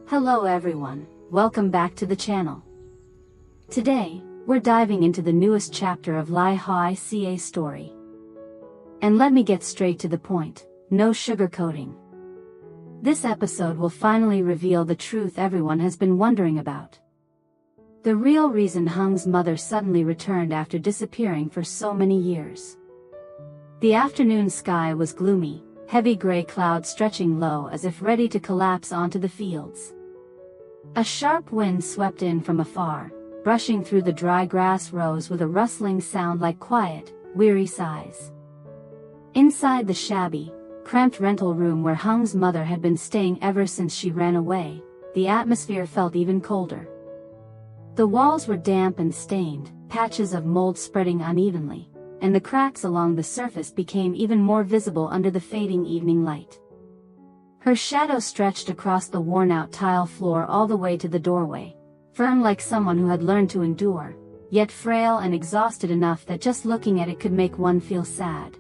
Hello everyone, welcome back to the channel. Today, we're diving into the newest chapter of lythica's story. And let me get straight to the point, no sugarcoating. This episode will finally reveal the truth everyone has been wondering about. The real reason Hung's mother suddenly returned after disappearing for so many years. The afternoon sky was gloomy, heavy gray clouds stretching low as if ready to collapse onto the fields. A sharp wind swept in from afar, brushing through the dry grass rows with a rustling sound like quiet, weary sighs. Inside the shabby, cramped rental room where Hung's mother had been staying ever since she ran away, the atmosphere felt even colder. The walls were damp and stained, patches of mold spreading unevenly, and the cracks along the surface became even more visible under the fading evening light. Her shadow stretched across the worn-out tile floor all the way to the doorway, firm like someone who had learned to endure, yet frail and exhausted enough that just looking at it could make one feel sad.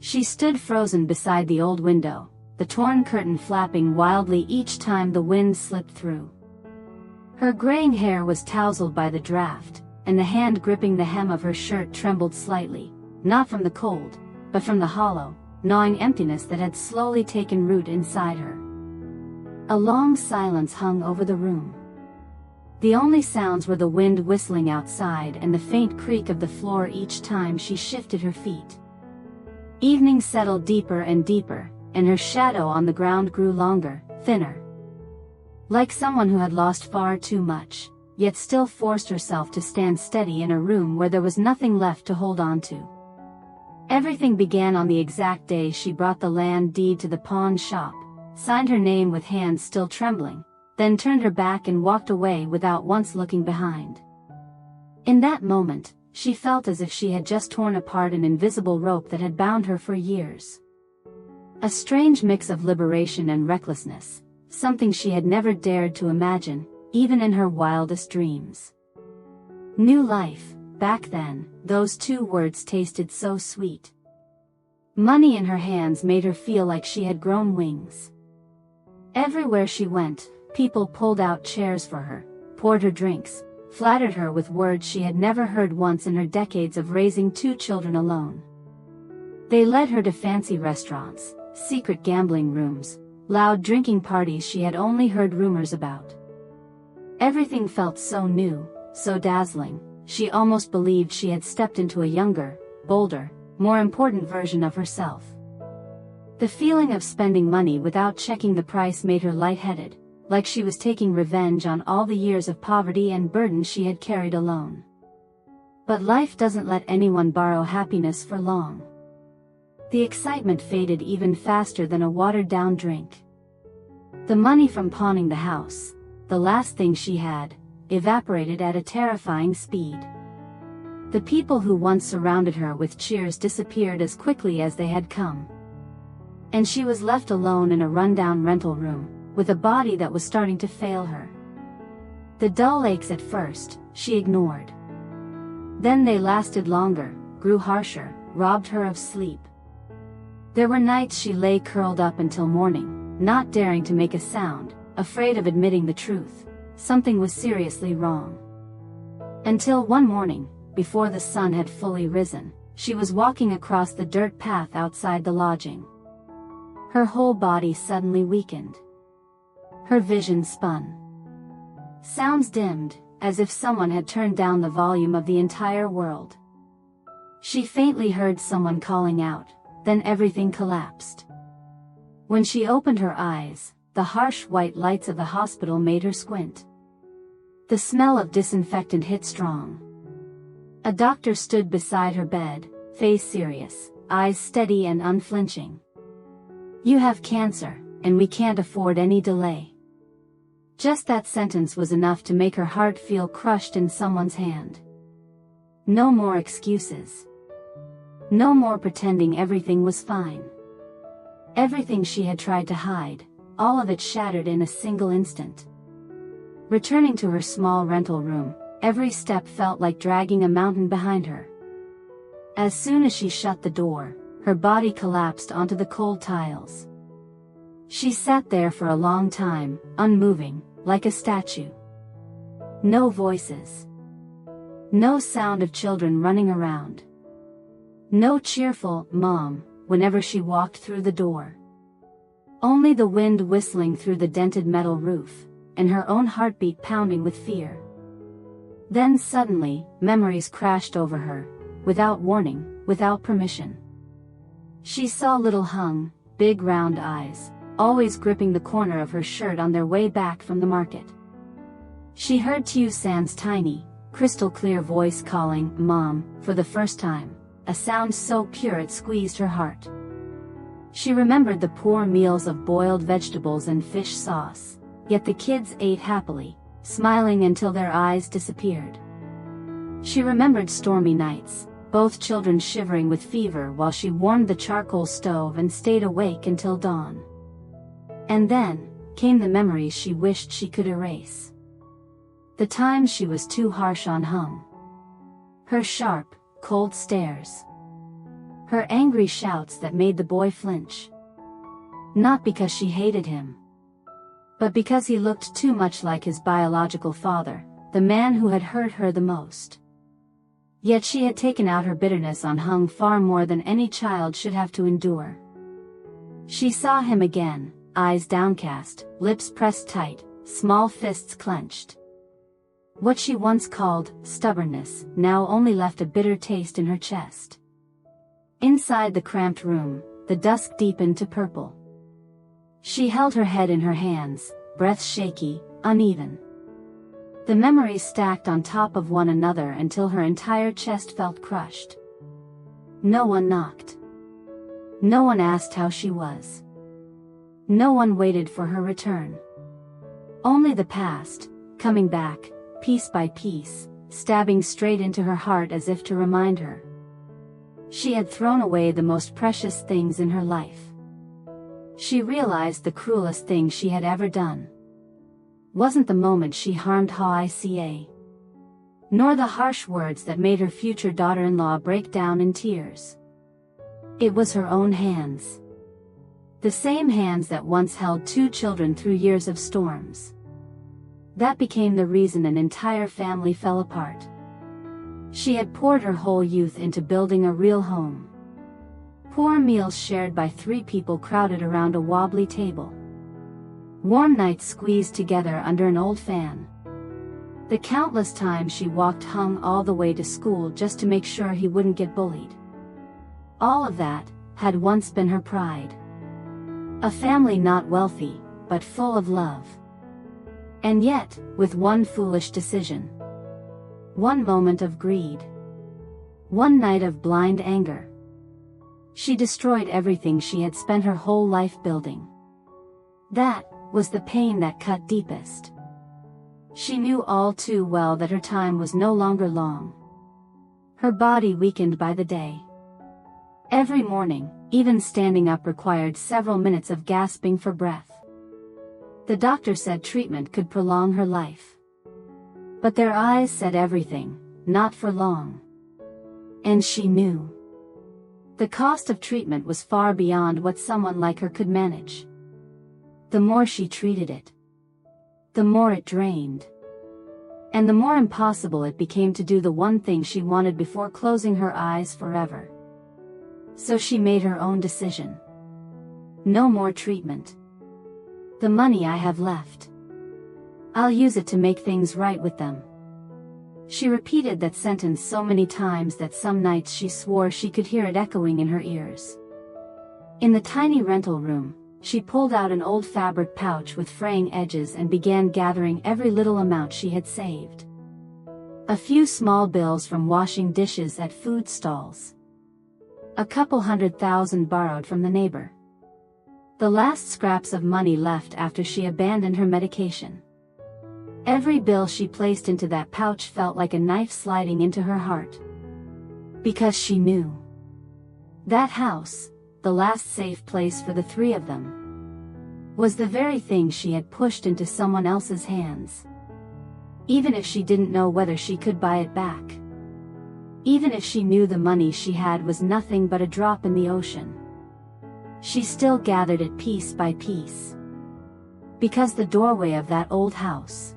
She stood frozen beside the old window, the torn curtain flapping wildly each time the wind slipped through. Her graying hair was tousled by the draft, and the hand gripping the hem of her shirt trembled slightly, not from the cold, but from the hollow, gnawing emptiness that had slowly taken root inside her. A long silence hung over the room. The only sounds were the wind whistling outside and the faint creak of the floor each time she shifted her feet. Evening settled deeper and deeper, and her shadow on the ground grew longer, thinner. Like someone who had lost far too much, yet still forced herself to stand steady in a room where there was nothing left to hold on to. Everything began on the exact day she brought the land deed to the pawn shop, signed her name with hands still trembling, then turned her back and walked away without once looking behind. In that moment, she felt as if she had just torn apart an invisible rope that had bound her for years. A strange mix of liberation and recklessness, something she had never dared to imagine, even in her wildest dreams. New life. Back then, those two words tasted so sweet. Money in her hands made her feel like she had grown wings. Everywhere she went, people pulled out chairs for her, poured her drinks, flattered her with words she had never heard once in her decades of raising two children alone. They led her to fancy restaurants, secret gambling rooms, loud drinking parties she had only heard rumors about. Everything felt so new, so dazzling. She almost believed she had stepped into a younger, bolder, more important version of herself. The feeling of spending money without checking the price made her lightheaded, like she was taking revenge on all the years of poverty and burden she had carried alone. But life doesn't let anyone borrow happiness for long. The excitement faded even faster than a watered-down drink. The money from pawning the house, the last thing she had, evaporated at a terrifying speed. The people who once surrounded her with cheers disappeared as quickly as they had come. And she was left alone in a rundown rental room, with a body that was starting to fail her. The dull aches at first, she ignored. Then they lasted longer, grew harsher, robbed her of sleep. There were nights she lay curled up until morning, not daring to make a sound, afraid of admitting the truth. Something was seriously wrong. Until one morning, before the sun had fully risen, she was walking across the dirt path outside the lodging. Her whole body suddenly weakened. Her vision spun. Sounds dimmed, as if someone had turned down the volume of the entire world. She faintly heard someone calling out, then everything collapsed. When she opened her eyes, the harsh white lights of the hospital made her squint. The smell of disinfectant hit strong. A doctor stood beside her bed, face serious, eyes steady and unflinching. "You have cancer, and we can't afford any delay." Just that sentence was enough to make her heart feel crushed in someone's hand. No more excuses. No more pretending everything was fine. Everything she had tried to hide, all of it shattered in a single instant. Returning to her small rental room, every step felt like dragging a mountain behind her. As soon as she shut the door, her body collapsed onto the cold tiles. She sat there for a long time, unmoving, like a statue. No voices. No sound of children running around. No cheerful "Mom" whenever she walked through the door. Only the wind whistling through the dented metal roof, and her own heartbeat pounding with fear. Then suddenly, memories crashed over her, without warning, without permission. She saw little Hung, big round eyes, always gripping the corner of her shirt on their way back from the market. She heard Tiu San's tiny, crystal clear voice calling "Mom" for the first time, a sound so pure it squeezed her heart. She remembered the poor meals of boiled vegetables and fish sauce, yet the kids ate happily, smiling until their eyes disappeared. She remembered stormy nights, both children shivering with fever while she warmed the charcoal stove and stayed awake until dawn. And then came the memories she wished she could erase. The times she was too harsh on Hung. Her sharp, cold stares. Her angry shouts that made the boy flinch. Not because she hated him, but because he looked too much like his biological father, the man who had hurt her the most. Yet she had taken out her bitterness on Hung far more than any child should have to endure. She saw him again, eyes downcast, lips pressed tight, small fists clenched. What she once called stubbornness now only left a bitter taste in her chest. Inside the cramped room, the dusk deepened to purple. She held her head in her hands, breath shaky, uneven. The memories stacked on top of one another until her entire chest felt crushed. No one knocked. No one asked how she was. No one waited for her return. Only the past, coming back, piece by piece, stabbing straight into her heart as if to remind her. She had thrown away the most precious things in her life. She realized the cruelest thing she had ever done wasn't the moment she harmed Lythica, nor the harsh words that made her future daughter-in-law break down in tears. It was her own hands. The same hands that once held 2 children through years of storms. That became the reason an entire family fell apart. She had poured her whole youth into building a real home. Poor meals shared by 3 people crowded around a wobbly table. Warm nights squeezed together under an old fan. The countless times she walked Hung all the way to school just to make sure he wouldn't get bullied. All of that had once been her pride. A family not wealthy, but full of love. And yet, with one foolish decision. One moment of greed. One night of blind anger. She destroyed everything she had spent her whole life building. That was the pain that cut deepest. She knew all too well that her time was no longer long. Her body weakened by the day. Every morning, even standing up required several minutes of gasping for breath. The doctor said treatment could prolong her life. But their eyes said everything, not for long. And she knew. The cost of treatment was far beyond what someone like her could manage. The more she treated it, the more it drained. And the more impossible it became to do the one thing she wanted before closing her eyes forever. So she made her own decision. No more treatment. The money I have left, I'll use it to make things right with them. She repeated that sentence so many times that some nights she swore she could hear it echoing in her ears. In the tiny rental room, she pulled out an old fabric pouch with fraying edges and began gathering every little amount she had saved. A few small bills from washing dishes at food stalls. A couple $100,000 borrowed from the neighbor. The last scraps of money left after she abandoned her medication. Every bill she placed into that pouch felt like a knife sliding into her heart. Because she knew. That house, the last safe place for the 3 of them, was the very thing she had pushed into someone else's hands. Even if she didn't know whether she could buy it back. Even if she knew the money she had was nothing but a drop in the ocean. she still gathered it piece by piece. Because the doorway of that old house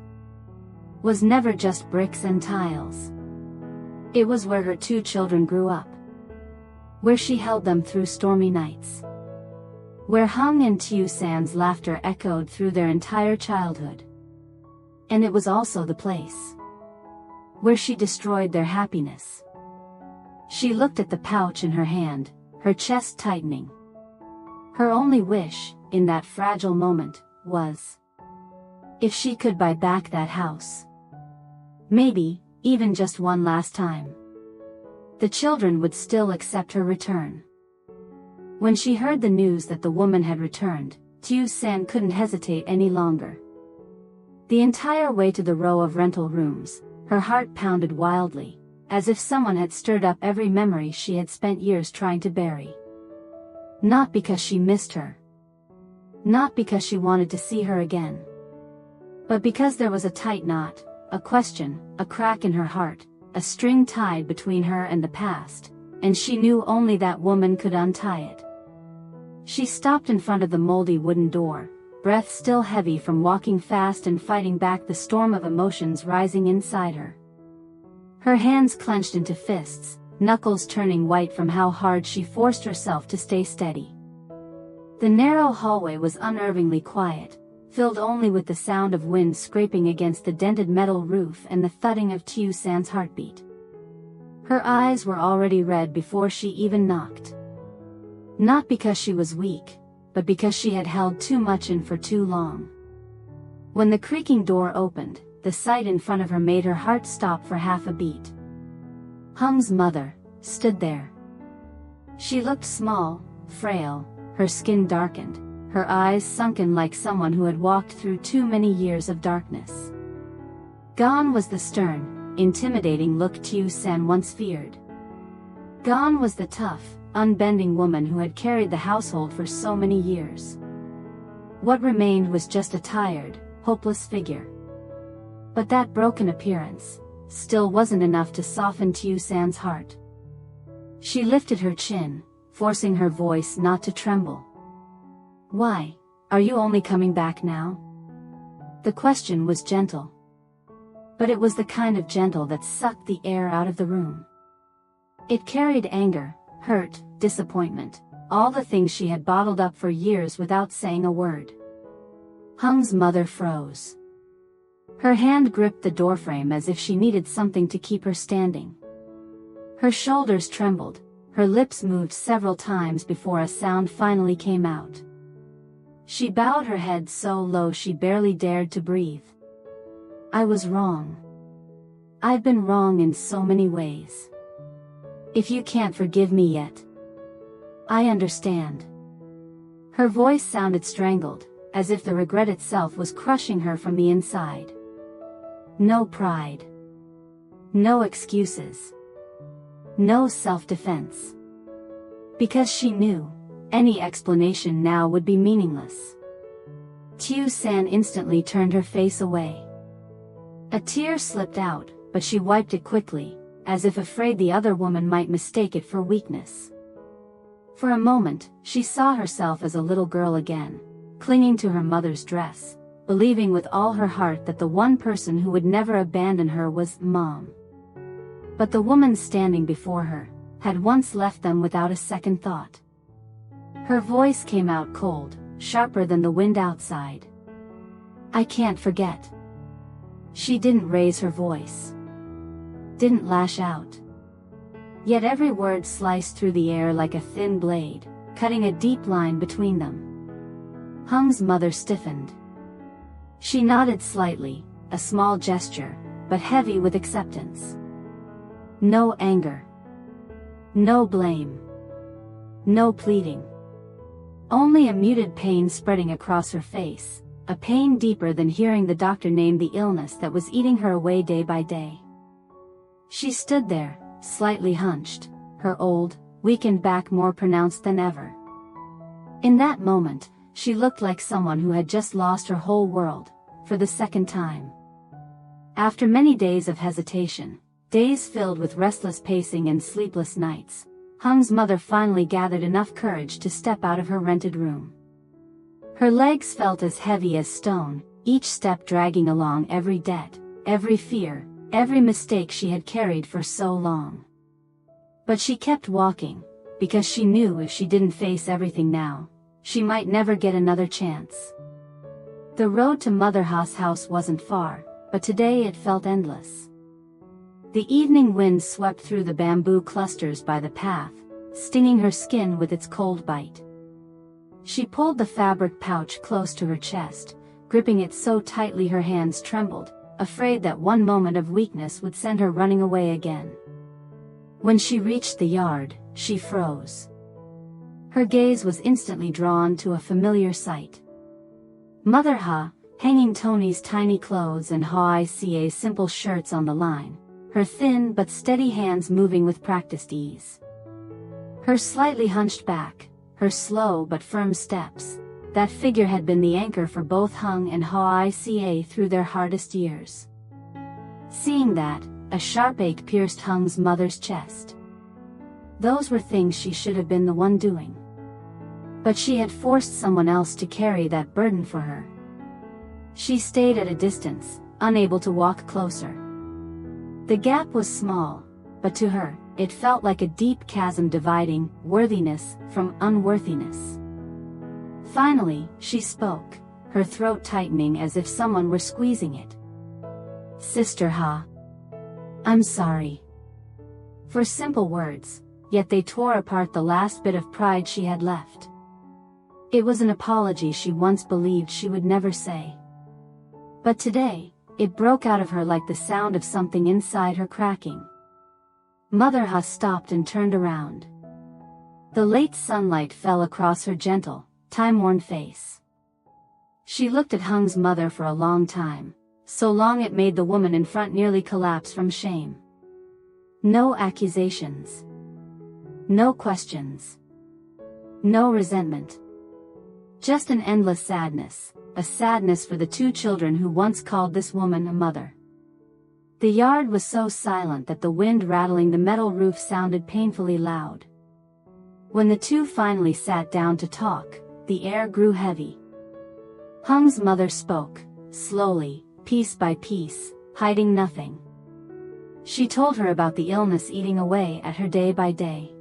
was never just bricks and tiles. It was where her 2 children grew up. Where she held them through stormy nights. Where Hung and Tiu San's laughter echoed through their entire childhood. And it was also the place where she destroyed their happiness. She looked at the pouch in her hand, her chest tightening. Her only wish, in that fragile moment, was if she could buy back that house. Maybe, even just one last time. The children would still accept her return. When she heard the news that the woman had returned, Tiu San couldn't hesitate any longer. The entire way to the row of rental rooms, her heart pounded wildly, as if someone had stirred up every memory she had spent years trying to bury. Not because she missed her. Not because she wanted to see her again. But because there was a tight knot, a question, a crack in her heart, a string tied between her and the past, and she knew only that woman could untie it. She stopped in front of the moldy wooden door, breath still heavy from walking fast and fighting back the storm of emotions rising inside her. Her hands clenched into fists, knuckles turning white from how hard she forced herself to stay steady. The narrow hallway was unnervingly quiet, filled only with the sound of wind scraping against the dented metal roof and the thudding of Tiu San's heartbeat. Her eyes were already red before she even knocked. Not because she was weak, but because she had held too much in for too long. When the creaking door opened, the sight in front of her made her heart stop for half a beat. Hung's mother stood there. She looked small, frail, her skin darkened, her eyes sunken like someone who had walked through too many years of darkness. Gone was the stern, intimidating look Tiu San once feared. Gone was the tough, unbending woman who had carried the household for so many years. What remained was just a tired, hopeless figure. But that broken appearance still wasn't enough to soften Tiu San's heart. She lifted her chin, forcing her voice not to tremble. "Why, are you only coming back now?" The question was gentle. But it was the kind of gentle that sucked the air out of the room. It carried anger, hurt, disappointment, all the things she had bottled up for years without saying a word. Hung's mother froze. Her hand gripped the doorframe as if she needed something to keep her standing. Her shoulders trembled, her lips moved several times before a sound finally came out. She bowed her head so low she barely dared to breathe. "I was wrong. I've been wrong in so many ways. If you can't forgive me yet, I understand." Her voice sounded strangled, as if the regret itself was crushing her from the inside. No pride. No excuses. No self-defense. Because she knew, any explanation now would be meaningless. Tiu San instantly turned her face away. A tear slipped out, but she wiped it quickly, as if afraid the other woman might mistake it for weakness. For a moment, she saw herself as a little girl again, clinging to her mother's dress, believing with all her heart that the one person who would never abandon her was Mom. But the woman standing before her had once left them without a second thought. Her voice came out cold, sharper than the wind outside. "I can't forget." She didn't raise her voice. Didn't lash out. Yet every word sliced through the air like a thin blade, cutting a deep line between them. Hung's mother stiffened. She nodded slightly, a small gesture, but heavy with acceptance. No anger. No blame. No pleading. Only a muted pain spreading across her face, a pain deeper than hearing the doctor name the illness that was eating her away day by day. She stood there, slightly hunched, her old, weakened back more pronounced than ever. In that moment, she looked like someone who had just lost her whole world, for the second time. After many days of hesitation, days filled with restless pacing and sleepless nights, Hung's mother finally gathered enough courage to step out of her rented room. Her legs felt as heavy as stone, each step dragging along every debt, every fear, every mistake she had carried for so long. But she kept walking, because she knew if she didn't face everything now, she might never get another chance. The road to Mother Ha's house wasn't far, but today it felt endless. The evening wind swept through the bamboo clusters by the path, stinging her skin with its cold bite. She pulled the fabric pouch close to her chest, gripping it so tightly her hands trembled, afraid that one moment of weakness would send her running away again. When she reached the yard, she froze. Her gaze was instantly drawn to a familiar sight. Mother Ha, hanging Tony's tiny clothes and Ha's simple shirts on the line, her thin but steady hands moving with practiced ease. Her slightly hunched back, her slow but firm steps, that figure had been the anchor for both Hung and Ha through their hardest years. Seeing that, a sharp ache pierced Hung's mother's chest. Those were things she should have been the one doing. But she had forced someone else to carry that burden for her. She stayed at a distance, unable to walk closer. The gap was small, but to her, it felt like a deep chasm dividing worthiness from unworthiness. Finally, she spoke, her throat tightening as if someone were squeezing it. "Sister Ha. I'm sorry." For simple words, yet they tore apart the last bit of pride she had left. It was an apology she once believed she would never say. But today, it broke out of her like the sound of something inside her cracking. Mother Ha stopped and turned around. The late sunlight fell across her gentle, time-worn face. She looked at Hung's mother for a long time, so long it made the woman in front nearly collapse from shame. No accusations. No questions. No resentment. Just an endless sadness, a sadness for the two children who once called this woman a mother. The yard was so silent that the wind rattling the metal roof sounded painfully loud. When the two finally sat down to talk, the air grew heavy. Hung's mother spoke, slowly, piece by piece, hiding nothing. She told her about the illness eating away at her day by day.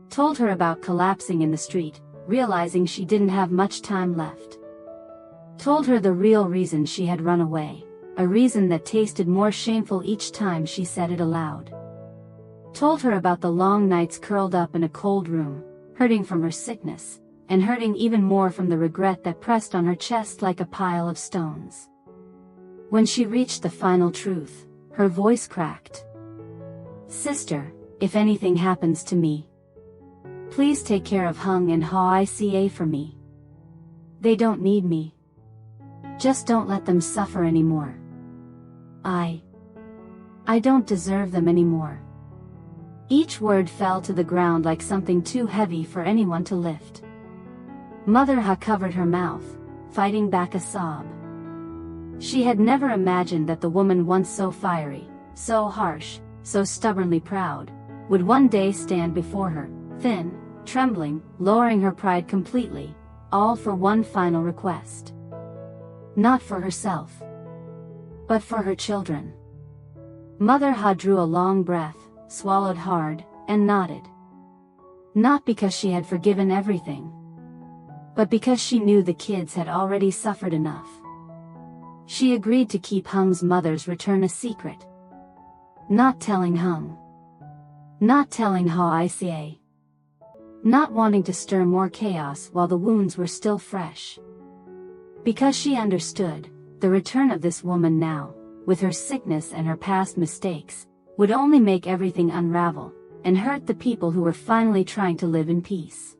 Told her about collapsing in the street, realizing she didn't have much time left. Told her the real reason she had run away, a reason that tasted more shameful each time she said it aloud. Told her about the long nights curled up in a cold room, hurting from her sickness, and hurting even more from the regret that pressed on her chest like a pile of stones. When she reached the final truth, her voice cracked. "Sister, if anything happens to me, please take care of Hung and Ha for me. They don't need me. Just don't let them suffer anymore. I don't deserve them anymore." Each word fell to the ground like something too heavy for anyone to lift. Mother Ha covered her mouth, fighting back a sob. She had never imagined that the woman once so fiery, so harsh, so stubbornly proud, would one day stand before her, thin, trembling, lowering her pride completely, all for one final request. Not for herself, but for her children. Mother Ha drew a long breath, swallowed hard, and nodded. Not because she had forgiven everything, but because she knew the kids had already suffered enough. She agreed to keep Hung's mother's return a secret. Not telling Hung. Not telling Ha. Not wanting to stir more chaos while the wounds were still fresh. Because she understood, the return of this woman now, with her sickness and her past mistakes, would only make everything unravel, and hurt the people who were finally trying to live in peace.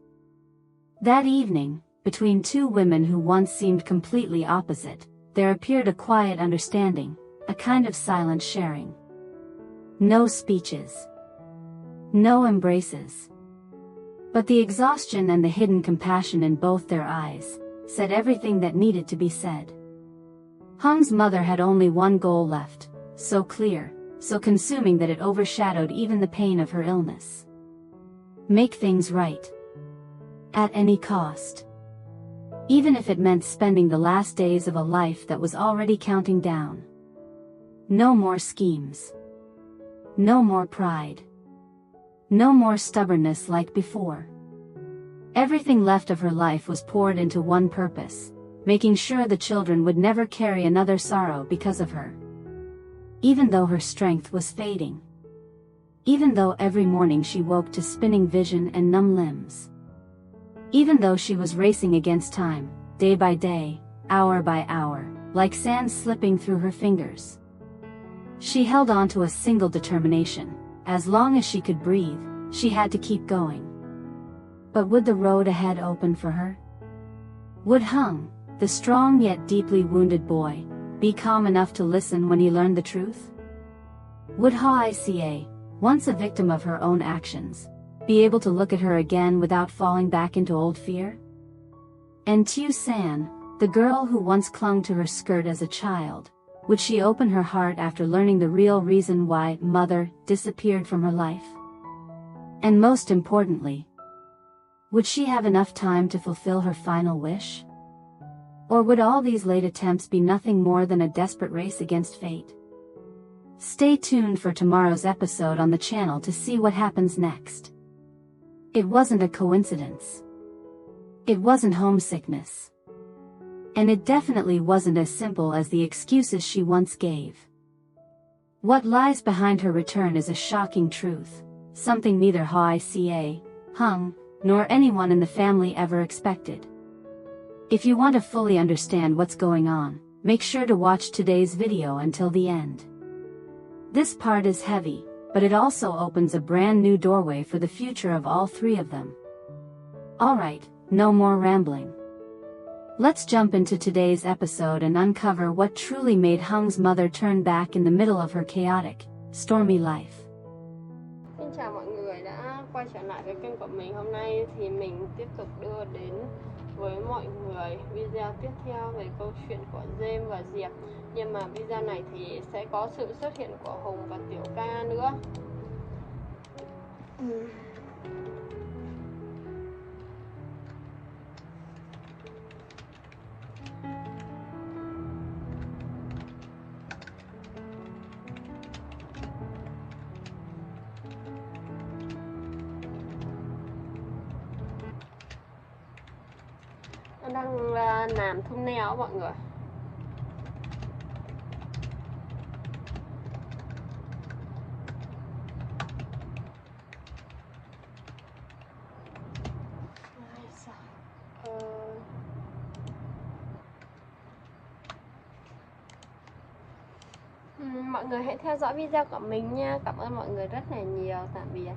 That evening, between two women who once seemed completely opposite, there appeared a quiet understanding, a kind of silent sharing. No speeches. No embraces. But the exhaustion and the hidden compassion in both their eyes said everything that needed to be said. Hung's mother had only one goal left, so clear, so consuming that it overshadowed even the pain of her illness. Make things right. At any cost. Even if it meant spending the last days of a life that was already counting down. No more schemes. No more pride. No more stubbornness like before. Everything left of her life was poured into one purpose, making sure the children would never carry another sorrow because of her. Even though her strength was fading. Even though every morning she woke to spinning vision and numb limbs. Even though she was racing against time, day by day, hour by hour, like sand slipping through her fingers. She held on to a single determination: as long as she could breathe, she had to keep going. But would the road ahead open for her? Would Hung, the strong yet deeply wounded boy, be calm enough to listen when he learned the truth? Would Lythica, once a victim of her own actions, be able to look at her again without falling back into old fear? And Tiu San, the girl who once clung to her skirt as a child, would she open her heart after learning the real reason why Mother disappeared from her life? And most importantly, would she have enough time to fulfill her final wish? Or would all these late attempts be nothing more than a desperate race against fate? Stay tuned for tomorrow's episode on the channel to see what happens next. It wasn't a coincidence. It wasn't homesickness. And it definitely wasn't as simple as the excuses she once gave. What lies behind her return is a shocking truth, something neither Lythica, Hung, nor anyone in the family ever expected. If you want to fully understand what's going on, make sure to watch today's video until the end. This part is heavy, but it also opens a brand new doorway for the future of all three of them. Alright, no more rambling. Let's jump into today's episode and uncover what truly made Hung's mother turn back in the middle of her chaotic, stormy life. Xin chào mọi người đã quay trở lại với kênh của mình. Hôm nay thì mình tiếp tục đưa đến với mọi người video tiếp theo về câu chuyện của James và Diệp. Nhưng mà video này thì sẽ có sự xuất hiện của Hùng và Tiểu Ca nữa. Đang làm thumbnail mọi người. Mọi người hãy theo dõi video của mình nha. Cảm ơn mọi người rất là nhiều. Tạm biệt.